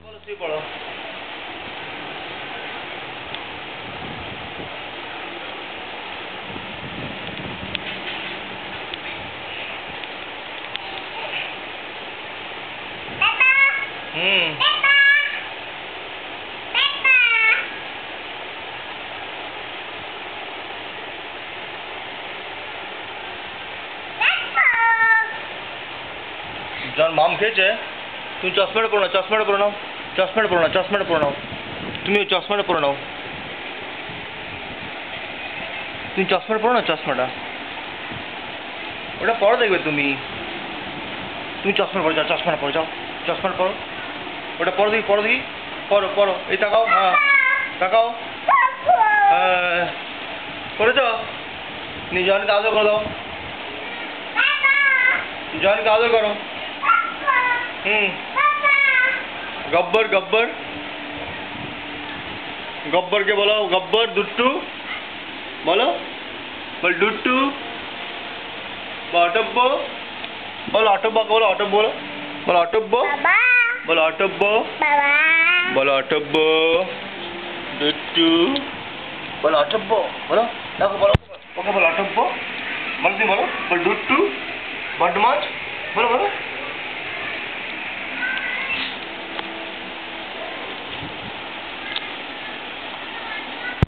বলো শুয়ে পড়ো। যখন মাম খেয়েছে তুমি চশমাটা পরে নাও, চশমাটা পরে নাও, চশমাটা পরে নাও, চশমাটা পরে নাও, তুমি ওই চশমাটা পরে নাও, তুমি চশমাটা পরো না, চশমাটা ওটা পরো, দেখবে তুমি তুমি চশমাটা পরে যাও, চশমাটা পরে যাও, চশমাটা পরো, ওটা পরো দেখি, পরো দেখি, পরো পরো, এই তাকাও, হ্যাঁ তাকাও, হ্যাঁ করেছ, নিয়ে জনকে আদর করে দাও, জনকে আদর করো। गब्बर गब्बर गब्बर के बोलो, गब्बर दुट्टू बोलो, बोल दुट्टू, ऑटोब्बो बोलो, ऑटोब्बो बोलो, ऑटोब्बो बोलो, बोलो ऑटोब्बो, बोलो ऑटोब्बो, बोलो ऑटोब्बो, दुट्टू बोलो ऑटोब्बो, बोलो देखो, बोलो ओके, बोलो ऑटोब्बो, बोलो तुम बोलो, बोल दुट्टू बदमाश, बोलो बोलो।